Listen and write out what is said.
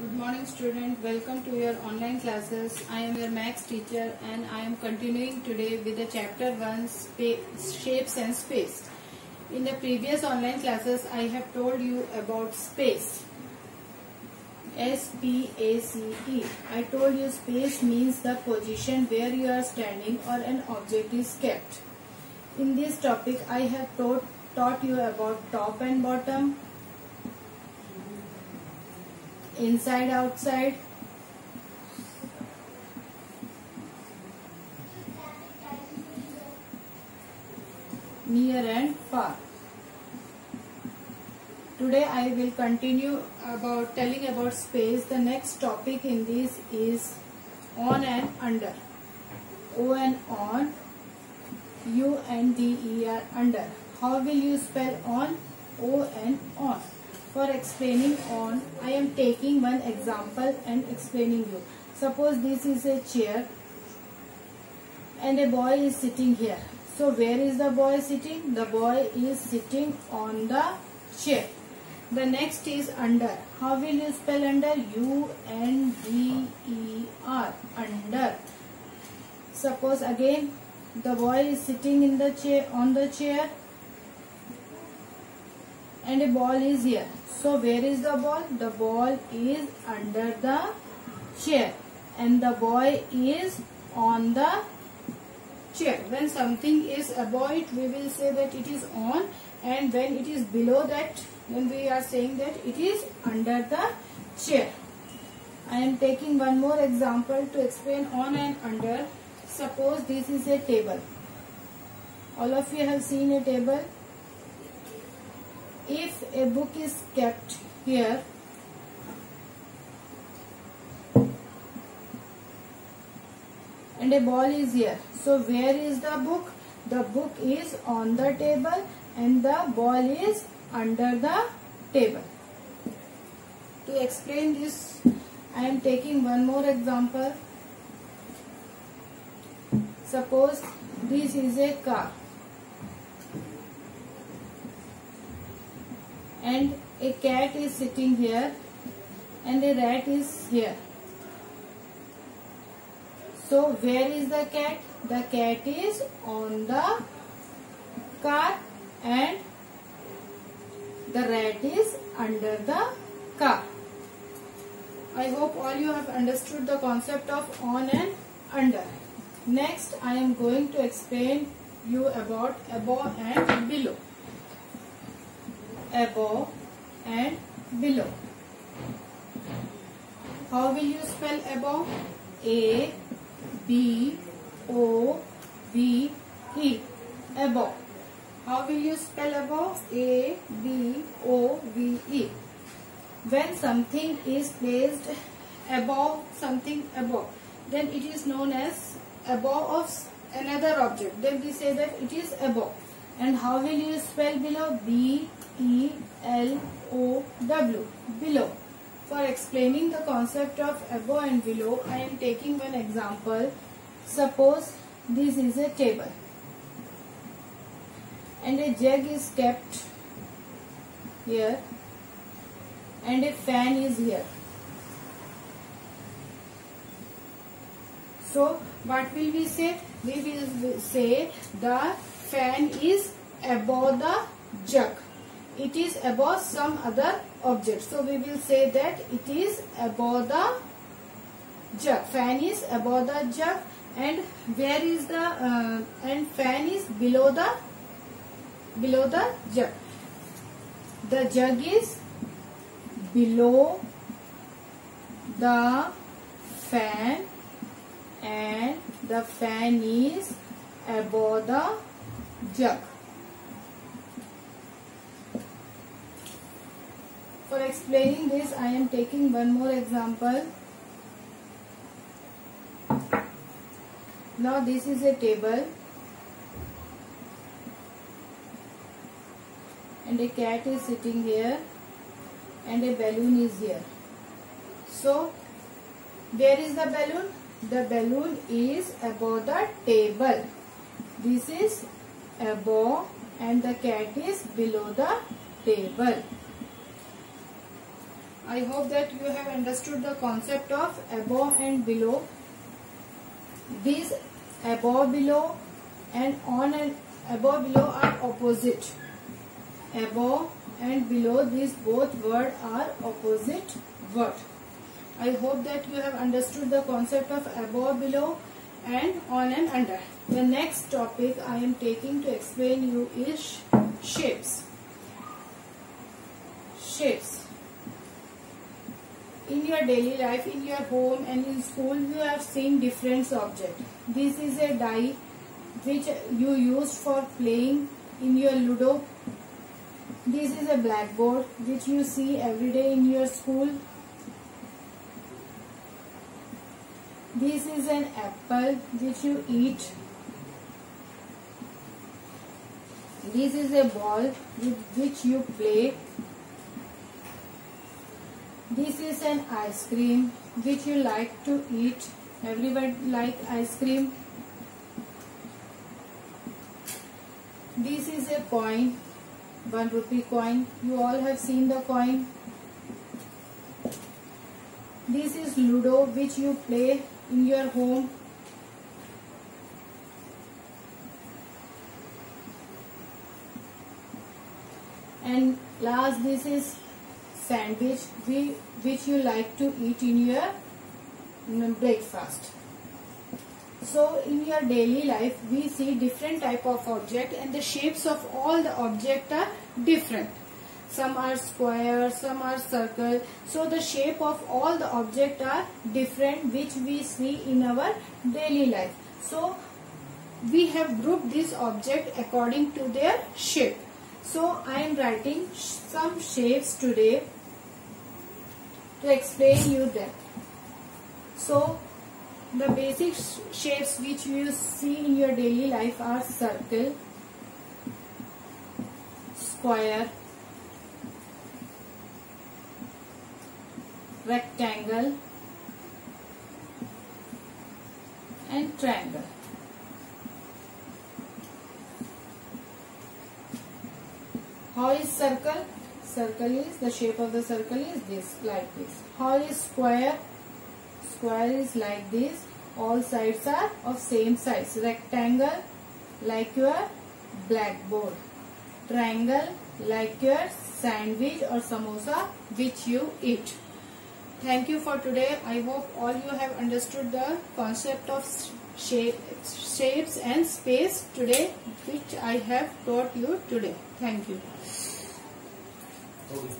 Good morning student, welcome to your online classes. I am your maths teacher and I am continuing today with the chapter 1 shapes and space. In the previous online classes I have told you about space. S-P-A-C-E. I told you space means the position where you are standing or an object is kept. In this topic I have taught you about top and bottom, inside outside, near and far. Today I will continue about telling about space. The next topic in this is on and under. O and on, U and D-E-R, under. How will you spell on? O and on. For explaining on, I am taking one example and explaining you. Suppose this is a chair and a boy is sitting here. So where is the boy sitting? The boy is sitting on the chair. The next is under. How will you spell under? U-N-D-E-R, under. Suppose again the boy is sitting in the chair, on the chair, and a ball is here. So where is the ball? The ball is under the chair and the boy is on the chair. When something is above it, we will say that it is on, and when it is below that, then we are saying that it is under the chair. I am taking one more example to explain on and under. Suppose this is a table. All of you have seen a table. If a book is kept here, and a ball is here, so where is the book? The book is on the table and the ball is under the table. To explain this, I am taking one more example. Suppose this is a car and a cat is sitting here and a rat is here. So where is the cat? The cat is on the car and the rat is under the car. I hope all you have understood the concept of on and under. Next I am going to explain you about above and below. Above and below. How will you spell above? A-B-O-V-E. Above. How will you spell above? A-B-O-V-E. When something is placed above something above, then it is known as above of another object. Then we say that it is above. And how will you spell below? B-E-L-O-W. Below. For explaining the concept of above and below, I am taking one example. Suppose this is a table and a jug is kept here and a fan is here. So what will we say? We will say the fan is above the jug. It is above some other object. So we will say that it is above the jug. Fan is above the jug, and where is the and fan is below the jug. The jug is below the fan and the fan is above the jug. For explaining this, I am taking one more example. Now this is a table and a cat is sitting here and a balloon is here. So where is the balloon? The balloon is above the table. This is above and the cat is below the table. I hope that you have understood the concept of above and below. These above, below and on and above, below are opposite. Above and below, these both words are opposite word. I hope that you have understood the concept of above, below and on and under. The next topic I am taking to explain you is shapes. Shapes. In your daily life, in your home and in school, you have seen different objects. This is a die which you use for playing in your Ludo. This is a blackboard which you see every day in your school. This is an apple which you eat. This is a ball with which you play. This is an ice cream which you like to eat. Everybody like ice cream. This is a coin, 1 rupee coin. You all have seen the coin. This is Ludo which you play in your home. And last, this is sandwich which you like to eat in your breakfast. So in your daily life we see different type of object and the shapes of all the object are different. Some are square, some are circle. So the shape of all the object are different which we see in our daily life. So we have grouped this object according to their shape. So I am writing some shapes today to explain you them. So the basic shapes which you see in your daily life are circle, square, rectangle and triangle. How is circle? Circle is, the shape of the circle is this, like this. How is square? Square is like this. All sides are of same size. Rectangle like your blackboard. Triangle like your sandwich or samosa which you eat. Thank you for today. I hope all you have understood the concept of shapes and space today which I have taught you today. Thank you. Okay.